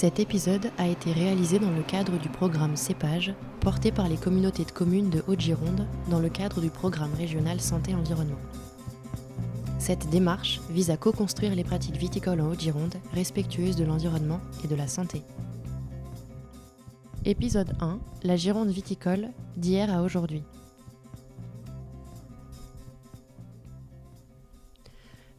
Cet épisode a été réalisé dans le cadre du programme Cépage, porté par les communautés de communes de Haute-Gironde dans le cadre du programme régional Santé-Environnement. Cette démarche vise à co-construire les pratiques viticoles en Haute-Gironde respectueuses de l'environnement et de la santé. Épisode 1, la Gironde viticole d'hier à aujourd'hui.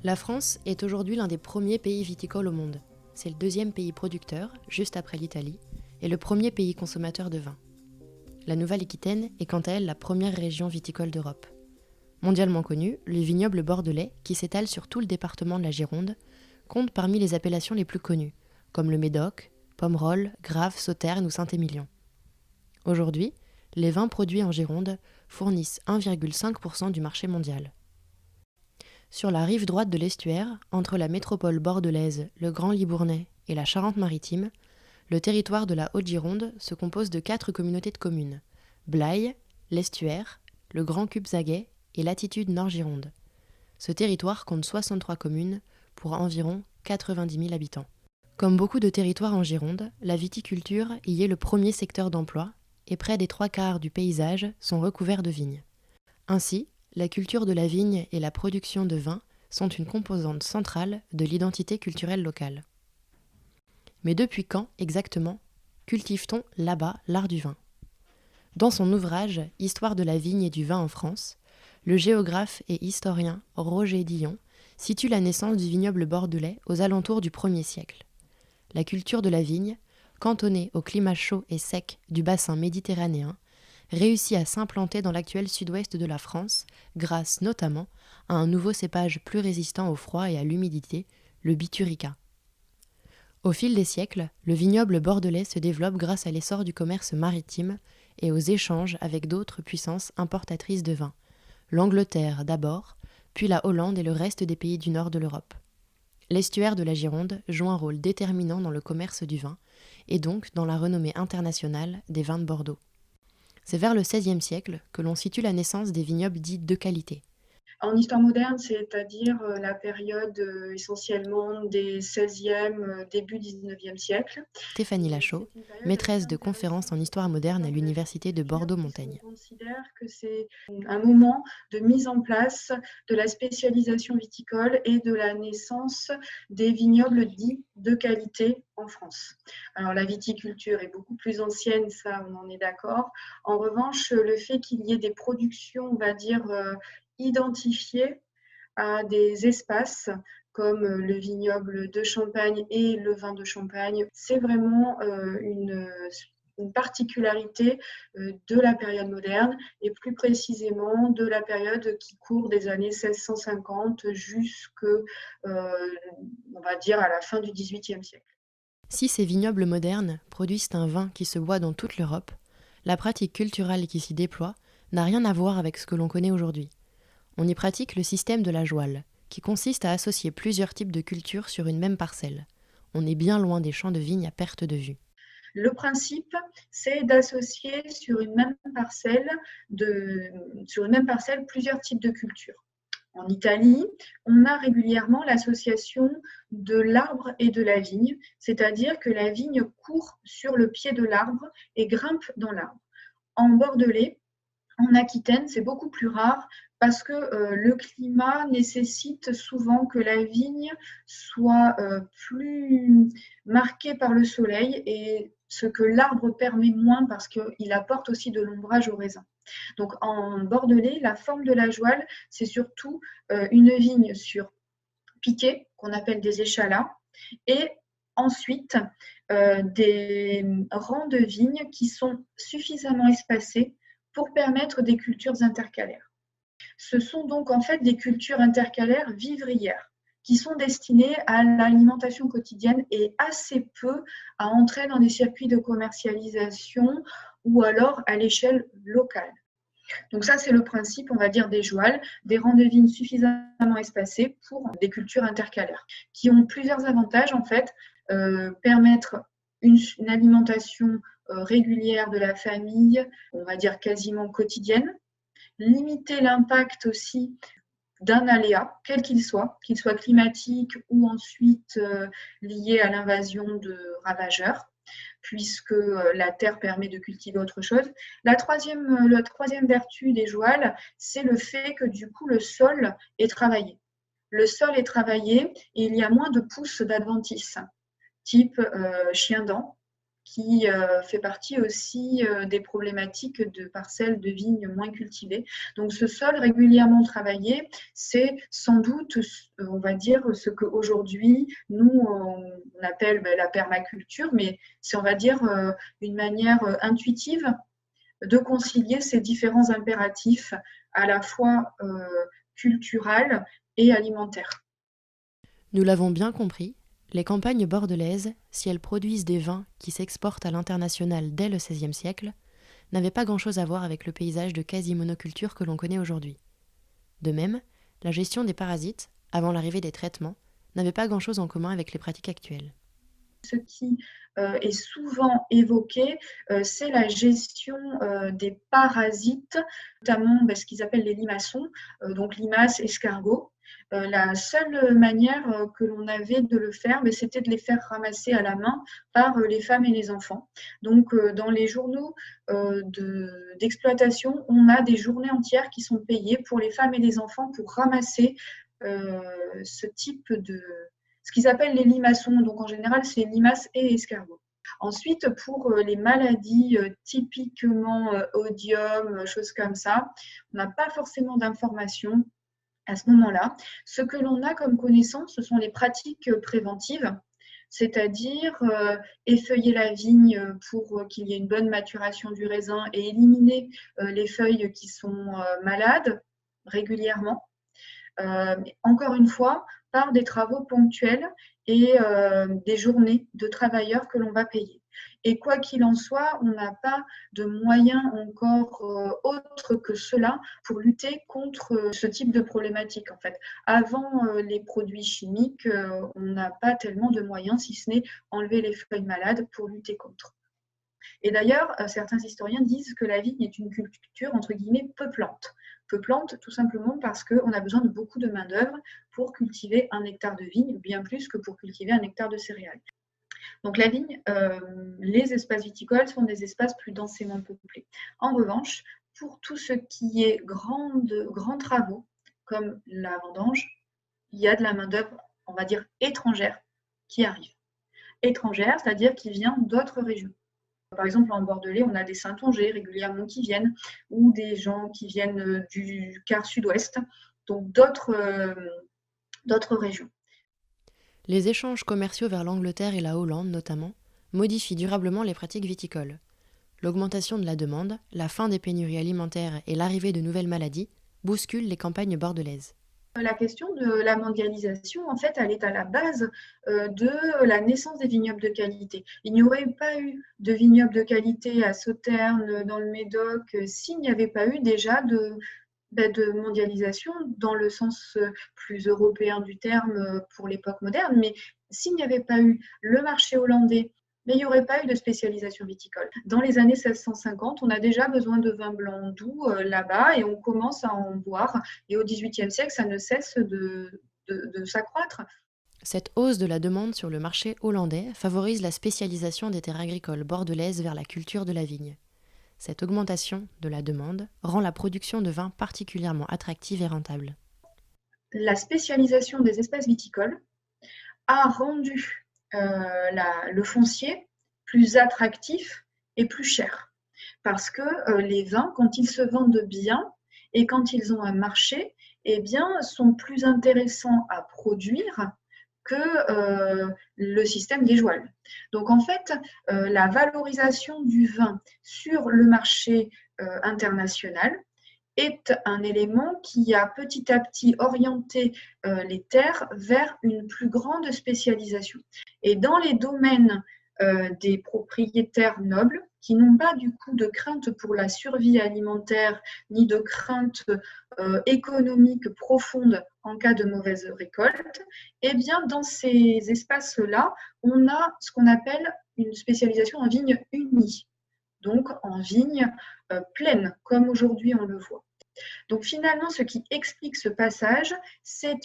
La France est aujourd'hui l'un des premiers pays viticoles au monde. C'est le deuxième pays producteur, juste après l'Italie, et le premier pays consommateur de vin. La Nouvelle-Aquitaine est quant à elle la première région viticole d'Europe. Mondialement connu, le vignoble bordelais, qui s'étale sur tout le département de la Gironde, compte parmi les appellations les plus connues, comme le Médoc, Pomerol, Graves, Sauternes ou Saint-Émilion. Aujourd'hui, les vins produits en Gironde fournissent 1,5% du marché mondial. Sur la rive droite de l'estuaire, entre la métropole bordelaise, le Grand Libournais et la Charente-Maritime, le territoire de la Haute-Gironde se compose de 4 communautés de communes, Blaye, l'Estuaire, le Grand Cubzaguais et Latitude Nord-Gironde. Ce territoire compte 63 communes pour environ 90 000 habitants. Comme beaucoup de territoires en Gironde, la viticulture y est le premier secteur d'emploi et près des 3/4 du paysage sont recouverts de vignes. Ainsi, la culture de la vigne et la production de vin sont une composante centrale de l'identité culturelle locale. Mais depuis quand, exactement, cultive-t-on là-bas l'art du vin ? Dans son ouvrage « Histoire de la vigne et du vin en France », le géographe et historien Roger Dillon situe la naissance du vignoble bordelais aux alentours du 1er siècle. La culture de la vigne, cantonnée au climat chaud et sec du bassin méditerranéen, réussit à s'implanter dans l'actuel sud-ouest de la France, grâce notamment à un nouveau cépage plus résistant au froid et à l'humidité, le Biturica. Au fil des siècles, le vignoble bordelais se développe grâce à l'essor du commerce maritime et aux échanges avec d'autres puissances importatrices de vin, l'Angleterre d'abord, puis la Hollande et le reste des pays du nord de l'Europe. L'estuaire de la Gironde joue un rôle déterminant dans le commerce du vin et donc dans la renommée internationale des vins de Bordeaux. C'est vers le XVIe siècle que l'on situe la naissance des vignobles dits de qualité. En histoire moderne, c'est-à-dire la période essentiellement des XVIe, début XIXe siècle. Stéphanie Lachaud, maîtresse de conférences en histoire moderne à l'université de Bordeaux-Montaigne. On considère que c'est un moment de mise en place de la spécialisation viticole et de la naissance des vignobles dits de qualité en France. Alors la viticulture est beaucoup plus ancienne, ça on en est d'accord. En revanche, le fait qu'il y ait des productions, on va dire, identifiées à des espaces comme le vignoble de Champagne et le vin de Champagne, c'est vraiment une particularité de la période moderne et plus précisément de la période qui court des années 1650 jusqu'à, on va dire, à la fin du XVIIIe siècle. Si ces vignobles modernes produisent un vin qui se boit dans toute l'Europe, la pratique culturelle qui s'y déploie n'a rien à voir avec ce que l'on connaît aujourd'hui. On y pratique le système de la jouale, qui consiste à associer plusieurs types de cultures sur une même parcelle. On est bien loin des champs de vigne à perte de vue. Le principe, c'est d'associer sur une même parcelle plusieurs types de cultures. En Italie, on a régulièrement l'association de l'arbre et de la vigne, c'est-à-dire que la vigne court sur le pied de l'arbre et grimpe dans l'arbre. En Bordelais, en Aquitaine, c'est beaucoup plus rare parce que le climat nécessite souvent que la vigne soit plus marquée par le soleil et ce que l'arbre permet moins parce qu'il apporte aussi de l'ombrage au raisin. Donc en Bordelais, la forme de la jouale, c'est surtout une vigne sur piquet, qu'on appelle des échalas, et ensuite des rangs de vignes qui sont suffisamment espacés pour permettre des cultures intercalaires. Ce sont donc en fait des cultures intercalaires vivrières qui sont destinées à l'alimentation quotidienne et assez peu à entrer dans des circuits de commercialisation ou alors à l'échelle locale. Donc ça, c'est le principe, on va dire, des jouales, des rangs de vignes suffisamment espacés pour des cultures intercalaires, qui ont plusieurs avantages en fait, permettre une alimentation régulière de la famille, on va dire quasiment quotidienne, limiter l'impact aussi d'un aléa, quel qu'il soit climatique ou ensuite lié à l'invasion de ravageurs, puisque la terre permet de cultiver autre chose. La troisième vertu des jouals, c'est le fait que du coup le sol est travaillé. Le sol est travaillé et il y a moins de pousses d'adventices, type chien-dent, qui fait partie aussi des problématiques de parcelles de vignes moins cultivées. Donc ce sol régulièrement travaillé, c'est sans doute, on va dire, ce qu'aujourd'hui, nous, on appelle la permaculture, mais c'est, on va dire, une manière intuitive de concilier ces différents impératifs à la fois culturels et alimentaires. Nous l'avons bien compris, les campagnes bordelaises, si elles produisent des vins qui s'exportent à l'international dès le XVIe siècle, n'avaient pas grand-chose à voir avec le paysage de quasi-monoculture que l'on connaît aujourd'hui. De même, la gestion des parasites, avant l'arrivée des traitements, n'avait pas grand-chose en commun avec les pratiques actuelles. Ce qui est souvent évoqué, c'est la gestion des parasites, notamment ce qu'ils appellent les limaçons, donc limaces, escargots. La seule manière que l'on avait de le faire, c'était de les faire ramasser à la main par les femmes et les enfants. Donc, dans les journaux d'exploitation, on a des journées entières qui sont payées pour les femmes et les enfants pour ramasser ce type ce qu'ils appellent les limaçons. Donc, en général, c'est limaces et escargots. Ensuite, pour les maladies typiquement odium, choses comme ça, on n'a pas forcément d'informations à ce moment-là. Ce que l'on a comme connaissance, ce sont les pratiques préventives, c'est-à-dire effeuiller la vigne pour qu'il y ait une bonne maturation du raisin et éliminer les feuilles qui sont malades régulièrement. Encore une fois, par des travaux ponctuels et des journées de travailleurs que l'on va payer. Et quoi qu'il en soit, on n'a pas de moyens encore autres que cela pour lutter contre ce type de problématique. En fait, avant les produits chimiques, on n'a pas tellement de moyens, si ce n'est enlever les feuilles malades pour lutter contre. Et d'ailleurs, certains historiens disent que la vigne est une culture, entre guillemets, peuplante. Peuplante, tout simplement parce qu'on a besoin de beaucoup de main-d'œuvre pour cultiver un hectare de vigne, bien plus que pour cultiver un hectare de céréales. Donc la vigne, les espaces viticoles sont des espaces plus densément peuplés. En revanche, pour tout ce qui est grands travaux, comme la vendange, il y a de la main-d'œuvre, on va dire, étrangère qui arrive. Étrangère, c'est-à-dire qui vient d'autres régions. Par exemple, en Bordelais, on a des Saintongeais régulièrement qui viennent, ou des gens qui viennent du quart sud-ouest, donc d'autres régions. Les échanges commerciaux vers l'Angleterre et la Hollande notamment modifient durablement les pratiques viticoles. L'augmentation de la demande, la fin des pénuries alimentaires et l'arrivée de nouvelles maladies bousculent les campagnes bordelaises. La question de la mondialisation, en fait, elle est à la base de la naissance des vignobles de qualité. Il n'y aurait pas eu de vignobles de qualité à Sauternes, dans le Médoc, s'il n'y avait pas eu déjà de mondialisation dans le sens plus européen du terme pour l'époque moderne. Mais s'il n'y avait pas eu le marché hollandais, mais il n'y aurait pas eu de spécialisation viticole. Dans les années 1650, on a déjà besoin de vin blanc doux là-bas et on commence à en boire. Et au XVIIIe siècle, ça ne cesse de s'accroître. Cette hausse de la demande sur le marché hollandais favorise la spécialisation des terres agricoles bordelaises vers la culture de la vigne. Cette augmentation de la demande rend la production de vin particulièrement attractive et rentable. La spécialisation des espaces viticoles a rendu le foncier plus attractif et plus cher. Parce que les vins, quand ils se vendent bien et quand ils ont un marché, eh bien, sont plus intéressants à produire que le système des jouals. Donc en fait, la valorisation du vin sur le marché international est un élément qui a petit à petit orienté les terres vers une plus grande spécialisation. Et dans les domaines des propriétaires nobles, qui n'ont pas du coup de crainte pour la survie alimentaire, ni de crainte économique profonde en cas de mauvaise récolte, eh bien dans ces espaces-là, on a ce qu'on appelle une spécialisation en vigne unie, donc en vigne pleine, comme aujourd'hui on le voit. Donc finalement, ce qui explique ce passage, c'est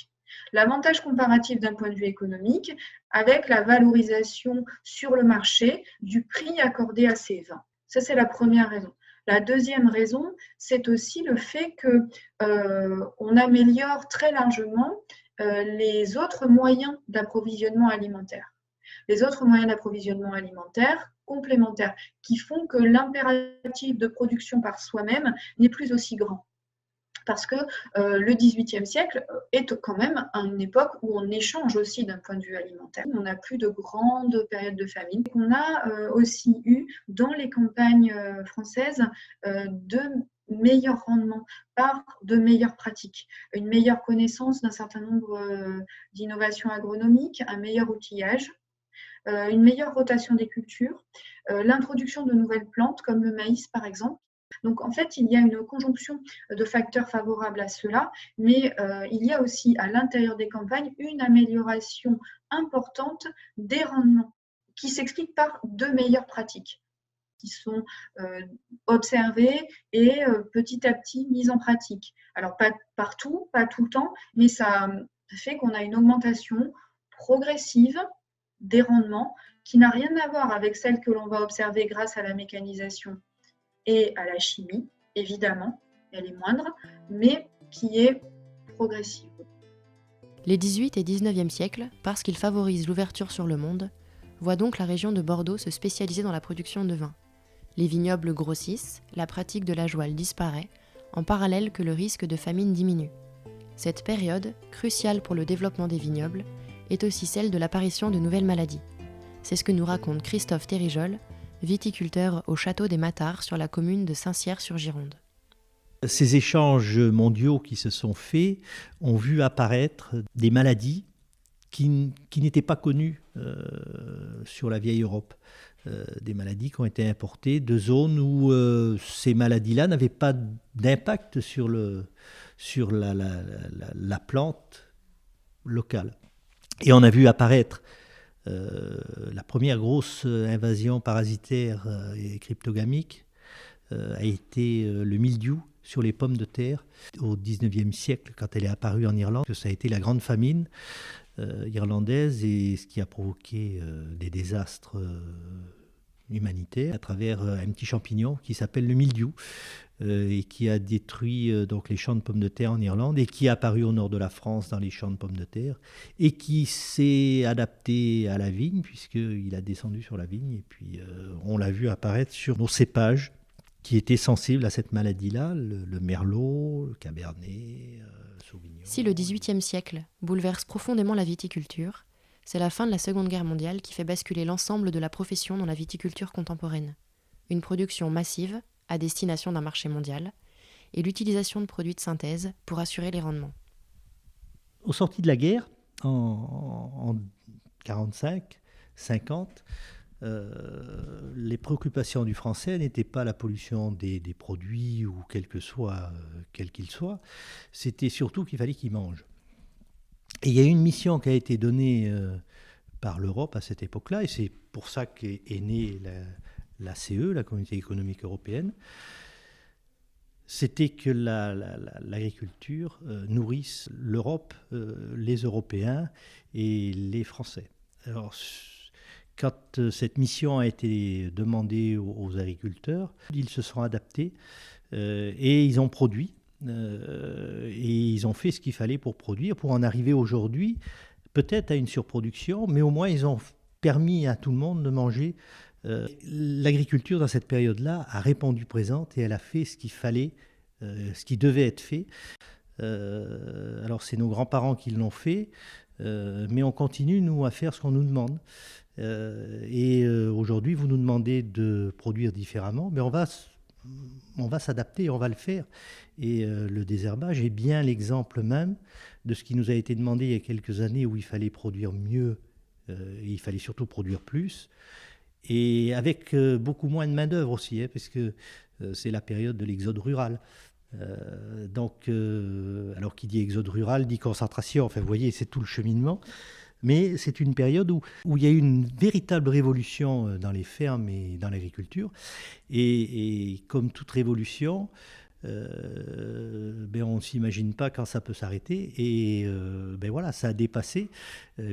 l'avantage comparatif d'un point de vue économique avec la valorisation sur le marché du prix accordé à ces vins. Ça, c'est la première raison. La deuxième raison, c'est aussi le fait qu'on améliore très largement les autres moyens d'approvisionnement alimentaire. Les autres moyens d'approvisionnement alimentaire complémentaires qui font que l'impératif de production par soi-même n'est plus aussi grand. Parce que le XVIIIe siècle est quand même une époque où on échange aussi d'un point de vue alimentaire. On n'a plus de grandes périodes de famine. On a aussi eu dans les campagnes françaises de meilleurs rendements par de meilleures pratiques, une meilleure connaissance d'un certain nombre d'innovations agronomiques, un meilleur outillage, une meilleure rotation des cultures, l'introduction de nouvelles plantes comme le maïs par exemple. Donc en fait, il y a une conjonction de facteurs favorables à cela, mais il y a aussi à l'intérieur des campagnes une amélioration importante des rendements qui s'explique par de meilleures pratiques qui sont observées et petit à petit mises en pratique. Alors pas partout, pas tout le temps, mais ça fait qu'on a une augmentation progressive des rendements qui n'a rien à voir avec celle que l'on va observer grâce à la mécanisation et à la chimie, évidemment, elle est moindre, mais qui est progressive. Les 18 et 19e siècles, parce qu'ils favorisent l'ouverture sur le monde, voient donc la région de Bordeaux se spécialiser dans la production de vin. Les vignobles grossissent, la pratique de la jouale disparaît, en parallèle que le risque de famine diminue. Cette période, cruciale pour le développement des vignobles, est aussi celle de l'apparition de nouvelles maladies. C'est ce que nous raconte Christophe Thérijol, viticulteur au château des Matards sur la commune de Saint-Cyr-sur-Gironde. Ces échanges mondiaux qui se sont faits ont vu apparaître des maladies qui n'étaient pas connues sur la vieille Europe. Des maladies qui ont été importées de zones où ces maladies-là n'avaient pas d'impact sur la plante locale. Et on a vu apparaître la première grosse invasion parasitaire et cryptogamique a été le mildiou sur les pommes de terre au XIXe siècle, quand elle est apparue en Irlande. Ça a été la grande famine irlandaise et ce qui a provoqué des désastres humanitaires à travers un petit champignon qui s'appelle le mildiou et qui a détruit donc les champs de pommes de terre en Irlande et qui est apparu au nord de la France dans les champs de pommes de terre et qui s'est adapté à la vigne puisqu'il a descendu sur la vigne et puis on l'a vu apparaître sur nos cépages qui étaient sensibles à cette maladie-là, le merlot, le cabernet, sauvignon. Si le XVIIIe siècle bouleverse profondément la viticulture, c'est la fin de la Seconde Guerre mondiale qui fait basculer l'ensemble de la profession dans la viticulture contemporaine. Une production massive, à destination d'un marché mondial, et l'utilisation de produits de synthèse pour assurer les rendements. Au sorti de la guerre, en 45-50, les préoccupations du Français n'étaient pas la pollution des produits ou quel qu'il soit, c'était surtout qu'il fallait qu'ils mangent. Et il y a eu une mission qui a été donnée par l'Europe à cette époque-là, et c'est pour ça qu'est née la CE, la Communauté économique européenne, c'était que l'agriculture nourrisse l'Europe, les Européens et les Français. Alors, quand cette mission a été demandée aux agriculteurs, ils se sont adaptés et ils ont produit. Et ils ont fait ce qu'il fallait pour produire, pour en arriver aujourd'hui, peut-être à une surproduction, mais au moins ils ont permis à tout le monde de manger. L'agriculture, dans cette période-là, a répondu présente et elle a fait ce qu'il fallait, ce qui devait être fait. Alors c'est nos grands-parents qui l'ont fait, mais on continue, nous, à faire ce qu'on nous demande. Et aujourd'hui, vous nous demandez de produire différemment, mais on va s'adapter, on va le faire. Et le désherbage est bien l'exemple même de ce qui nous a été demandé il y a quelques années où il fallait produire mieux, et il fallait surtout produire plus, et avec beaucoup moins de main-d'œuvre aussi, parce que c'est la période de l'exode rural. Alors qui dit exode rural dit concentration, enfin vous voyez, c'est tout le cheminement. Mais c'est une période où il y a eu une véritable révolution dans les fermes et dans l'agriculture. Et comme toute révolution, on ne s'imagine pas quand ça peut s'arrêter. Et voilà, ça a dépassé,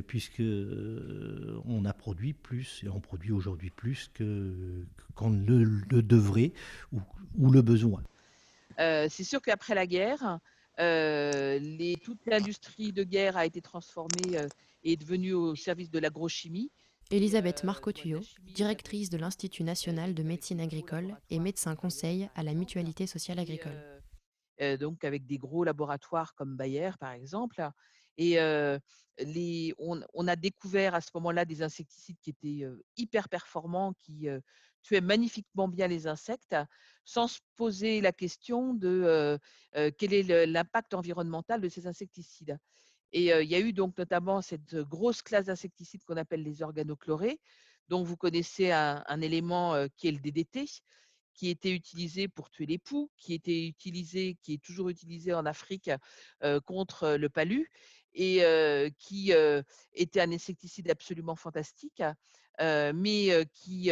puisque on a produit plus, et on produit aujourd'hui plus qu'on ne le devrait ou le besoin. C'est sûr qu'après la guerre, toute l'industrie de guerre a été transformée et est devenue au service de l'agrochimie. Elisabeth Marcotuyot, directrice de l'Institut national de médecine agricole et médecin conseil à la Mutualité sociale agricole. Donc avec des gros laboratoires comme Bayer, par exemple. Et on a découvert à ce moment-là des insecticides qui étaient hyper performants, qui tuaient magnifiquement bien les insectes, sans se poser la question de quel est l'impact environnemental de ces insecticides. Et il y a eu donc notamment cette grosse classe d'insecticides qu'on appelle les organochlorés, dont vous connaissez un élément qui est le DDT, qui était utilisé pour tuer les poux, qui est toujours utilisé en Afrique contre le palu, et qui était un insecticide absolument fantastique, mais qui,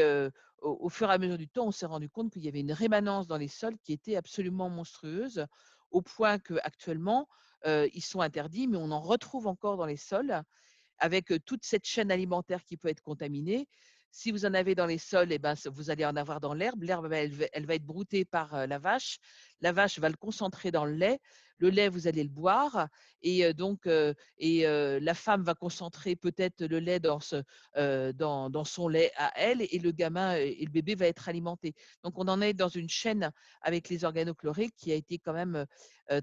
au fur et à mesure du temps, on s'est rendu compte qu'il y avait une rémanence dans les sols qui était absolument monstrueuse, au point qu'actuellement, ils sont interdits, mais on en retrouve encore dans les sols, avec toute cette chaîne alimentaire qui peut être contaminée. Si vous en avez dans les sols, vous allez en avoir dans l'herbe. L'herbe, elle va être broutée par la vache. La vache va le concentrer dans le lait. Le lait, vous allez le boire. Et la femme va concentrer peut-être le lait dans son lait à elle. Et le gamin et le bébé va être alimenté. Donc, on en est dans une chaîne avec les organochlorés qui a été quand même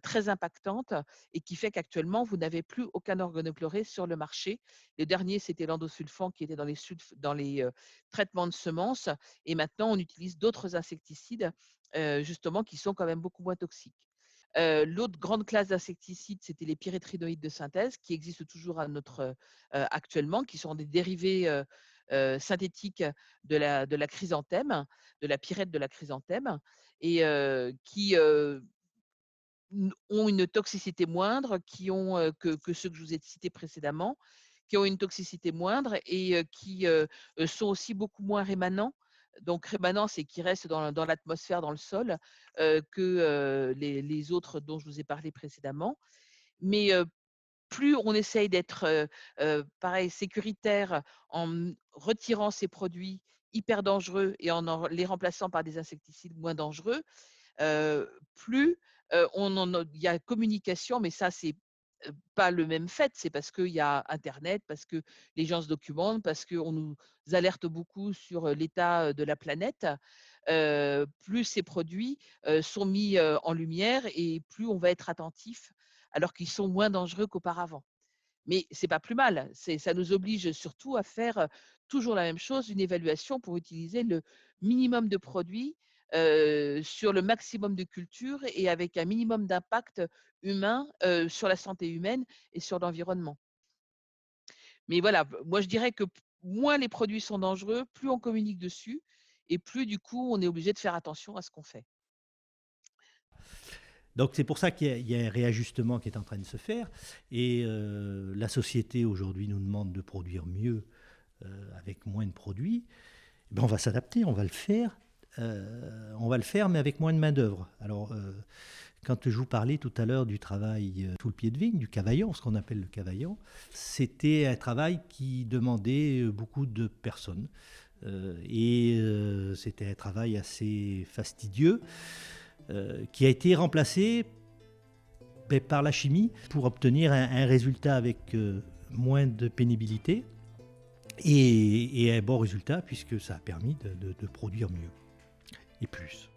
très impactante et qui fait qu'actuellement, vous n'avez plus aucun organochloré sur le marché. Le dernier, c'était l'endosulfan qui était dans les traitements de semences. Et maintenant, on utilise d'autres insecticides, justement, qui sont quand même beaucoup moins toxiques. L'autre grande classe d'insecticides, c'était les pyrétrinoïdes de synthèse, qui existent toujours actuellement, qui sont des dérivés synthétiques de la chrysanthème, de la pyrète de la chrysanthème, et qui ont une toxicité moindre, que ceux que je vous ai cités précédemment, qui ont une toxicité moindre et qui sont aussi beaucoup moins rémanents. Donc rémanents, c'est qui restent dans l'atmosphère, dans le sol, que les autres dont je vous ai parlé précédemment. Mais plus on essaye d'être pareil, sécuritaire en retirant ces produits hyper dangereux et en les remplaçant par des insecticides moins dangereux, plus il y a communication, mais ça, c'est pas le même fait. C'est parce qu'il y a Internet, parce que les gens se documentent, parce qu'on nous alerte beaucoup sur l'état de la planète. Plus ces produits sont mis en lumière et plus on va être attentif, alors qu'ils sont moins dangereux qu'auparavant. Mais c'est pas plus mal. Ça nous oblige surtout à faire toujours la même chose, une évaluation pour utiliser le minimum de produits sur le maximum de cultures et avec un minimum d'impact humain sur la santé humaine et sur l'environnement. Mais voilà, moi je dirais que moins les produits sont dangereux, plus on communique dessus et plus du coup on est obligé de faire attention à ce qu'on fait. Donc c'est pour ça qu'il y a un réajustement qui est en train de se faire. Et la société aujourd'hui nous demande de produire mieux avec moins de produits. On va s'adapter, on va le faire. Mais avec moins de main-d'œuvre. Alors, quand je vous parlais tout à l'heure du travail sous le pied de vigne, du cavaillon, ce qu'on appelle le cavaillon, c'était un travail qui demandait beaucoup de personnes. C'était un travail assez fastidieux qui a été remplacé par la chimie pour obtenir un résultat avec moins de pénibilité et un bon résultat puisque ça a permis de produire mieux et plus.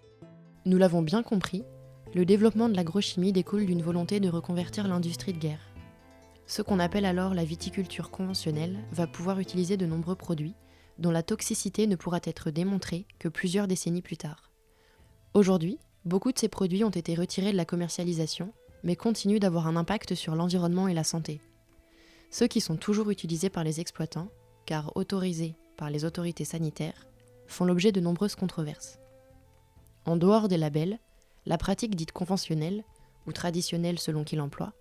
Nous l'avons bien compris, le développement de l'agrochimie découle d'une volonté de reconvertir l'industrie de guerre. Ce qu'on appelle alors la viticulture conventionnelle va pouvoir utiliser de nombreux produits dont la toxicité ne pourra être démontrée que plusieurs décennies plus tard. Aujourd'hui, beaucoup de ces produits ont été retirés de la commercialisation, mais continuent d'avoir un impact sur l'environnement et la santé. Ceux qui sont toujours utilisés par les exploitants, car autorisés par les autorités sanitaires, font l'objet de nombreuses controverses. En dehors des labels, la pratique dite conventionnelle, ou traditionnelle selon qui l'emploie,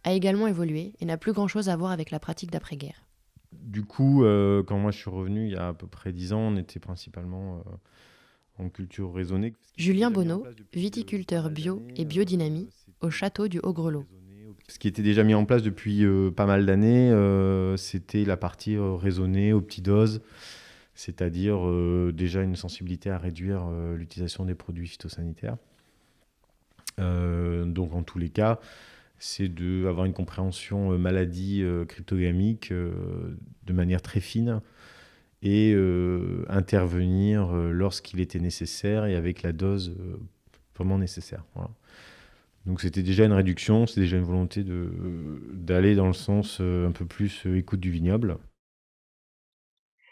a également évolué et n'a plus grand-chose à voir avec la pratique d'après-guerre. Du coup, quand moi je suis revenu il y a à peu près 10 ans, on était principalement en culture raisonnée. Julien Bonneau, viticulteur bio et biodynamie au château du Haut-Grelot. Ce qui était déjà mis en place depuis pas mal d'années, c'était la partie raisonnée aux petites doses, c'est-à-dire déjà une sensibilité à réduire l'utilisation des produits phytosanitaires. Donc en tous les cas, c'est d'avoir une compréhension maladie cryptogamique de manière très fine et intervenir lorsqu'il était nécessaire et avec la dose vraiment nécessaire. Voilà. Donc c'était déjà une réduction, c'est déjà une volonté d'aller dans le sens un peu plus écoute du vignoble.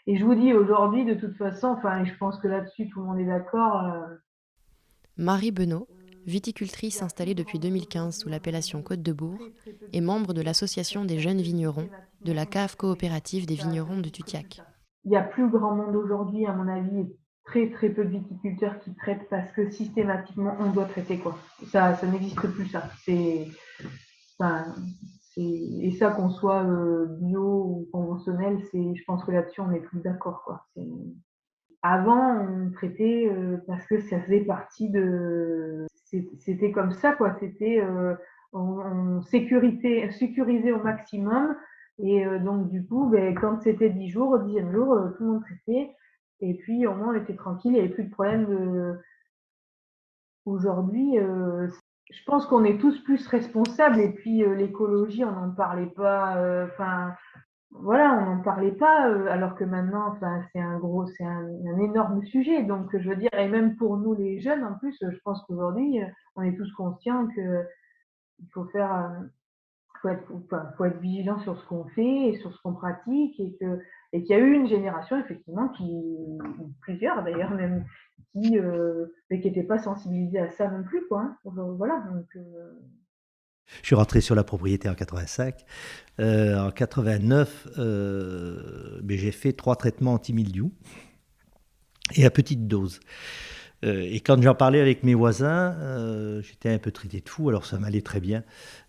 Et je vous dis aujourd'hui, de toute façon, enfin, je pense que là-dessus tout le monde est d'accord. Marie Benot, viticultrice installée depuis 2015 sous l'appellation Côte de Bourg et membre de l'association des jeunes vignerons de la cave coopérative des vignerons de Tutiac. Il y a plus grand monde aujourd'hui, à mon avis, et très très peu de viticulteurs qui traitent parce que systématiquement on doit traiter quoi. Ça n'existe plus ça. Et ça qu'on soit bio ou conventionnel, je pense que là-dessus on est tous d'accord quoi. Avant on traitait parce que ça faisait partie de, c'était comme ça quoi. C'était on sécurisait au maximum. Et donc, du coup, quand c'était 10 jours, au 10e jour, tout le monde traitait. Et puis, au moins, on était tranquille, il n'y avait plus de problème. Aujourd'hui, je pense qu'on est tous plus responsables. Et puis, l'écologie, on n'en parlait pas. Voilà, on n'en parlait pas. Alors que maintenant, c'est un énorme sujet. Donc, je veux dire, et même pour nous, les jeunes, en plus, je pense qu'aujourd'hui, on est tous conscients qu'il faut faire. Faut être vigilant sur ce qu'on fait et sur ce qu'on pratique et qu'il y a eu une génération effectivement plusieurs d'ailleurs même, mais qui n'étaient pas sensibilisés à ça non plus quoi. Hein. Voilà. Donc, Je suis rentré sur la propriété en 85. En 89, j'ai fait 3 traitements anti-mildiou et à petite dose. Et quand j'en parlais avec mes voisins, j'étais un peu traité de fou, alors ça m'allait très bien.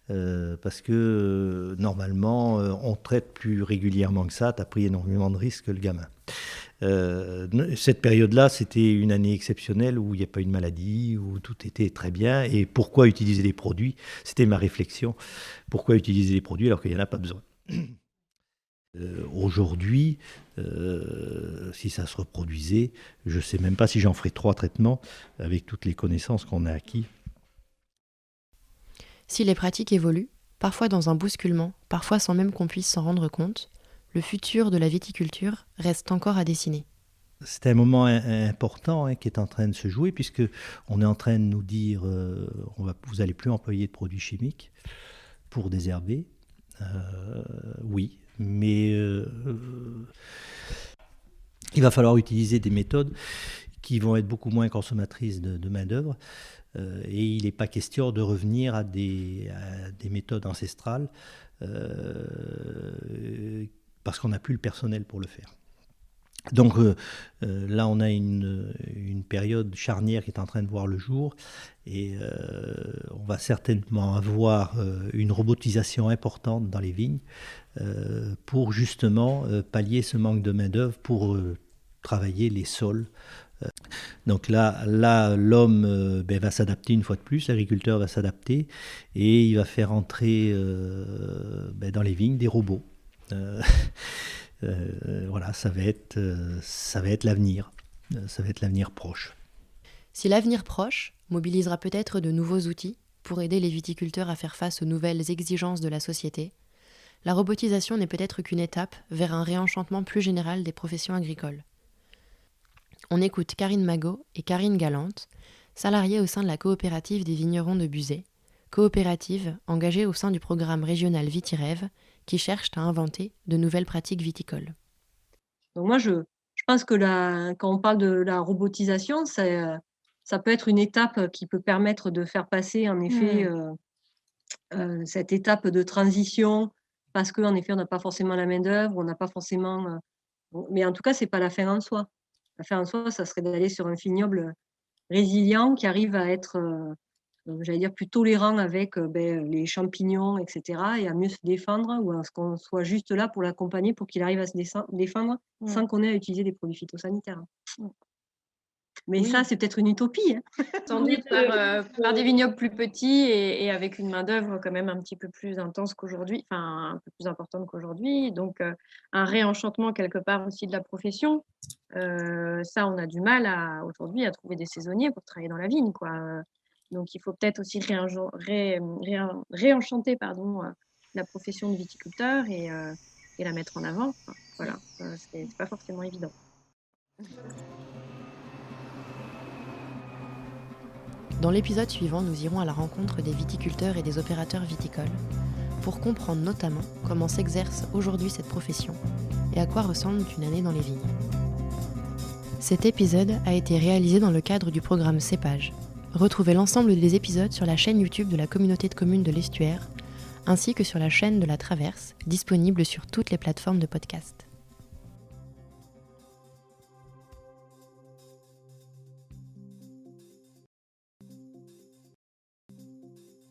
Parce que normalement, on traite plus régulièrement que ça, tu as pris énormément de risques, le gamin. Cette période-là, c'était une année exceptionnelle où il n'y a pas eu de maladie, où tout était très bien. Et pourquoi utiliser des produits? C'était ma réflexion. Pourquoi utiliser des produits alors qu'il n'y en a pas besoin? Aujourd'hui, si ça se reproduisait, je ne sais même pas si j'en ferais 3 traitements avec toutes les connaissances qu'on a acquis. Si les pratiques évoluent, parfois dans un bousculement, parfois sans même qu'on puisse s'en rendre compte, le futur de la viticulture reste encore à dessiner. C'est un moment important qui est en train de se jouer, puisque on est en train de nous dire vous n'allez plus employer de produits chimiques pour désherber. Oui, mais il va falloir utiliser des méthodes qui vont être beaucoup moins consommatrices de main-d'œuvre. Et il n'est pas question de revenir à des méthodes ancestrales parce qu'on n'a plus le personnel pour le faire. Donc là, on a une période charnière qui est en train de voir le jour et on va certainement avoir une robotisation importante dans les vignes pour justement pallier ce manque de main-d'œuvre pour travailler les sols. Donc là l'homme va s'adapter une fois de plus, l'agriculteur va s'adapter et il va faire entrer dans les vignes des robots. Voilà, ça va être l'avenir, ça va être l'avenir proche. Si l'avenir proche mobilisera peut-être de nouveaux outils pour aider les viticulteurs à faire face aux nouvelles exigences de la société, la robotisation n'est peut-être qu'une étape vers un réenchantement plus général des professions agricoles. On écoute Karine Magot et Karine Galante, salariées au sein de la coopérative des vignerons de Buzet, coopérative engagée au sein du programme régional Vitirêve, qui cherche à inventer de nouvelles pratiques viticoles. Donc moi, je pense que quand on parle de la robotisation, ça peut être une étape qui peut permettre de faire passer en effet cette étape de transition, parce qu'en effet, on n'a pas forcément la main-d'œuvre, on n'a pas forcément. Mais en tout cas, ce n'est pas la fin en soi. La fin en soi, ça serait d'aller sur un vignoble résilient qui arrive à être, j'allais dire, plus tolérant avec les champignons, etc., et à mieux se défendre, ou à ce qu'on soit juste là pour l'accompagner pour qu'il arrive à se défendre sans qu'on ait à utiliser des produits phytosanitaires. Mais Oui. ça, c'est peut-être une utopie. Hein. Sans doute par des vignobles plus petits et avec une main-d'œuvre quand même un petit peu plus intense qu'aujourd'hui, enfin un peu plus importante qu'aujourd'hui. Donc, un réenchantement quelque part aussi de la profession. Ça, on a du mal aujourd'hui à trouver des saisonniers pour travailler dans la vigne, quoi. Donc, il faut peut-être aussi réenchanter la profession de viticulteur et la mettre en avant. Enfin, voilà, c'est pas forcément évident. Dans l'épisode suivant, nous irons à la rencontre des viticulteurs et des opérateurs viticoles pour comprendre notamment comment s'exerce aujourd'hui cette profession et à quoi ressemble une année dans les vignes. Cet épisode a été réalisé dans le cadre du programme Cépage. Retrouvez l'ensemble des épisodes sur la chaîne YouTube de la communauté de communes de l'Estuaire, ainsi que sur la chaîne de la Traverse, disponible sur toutes les plateformes de podcast.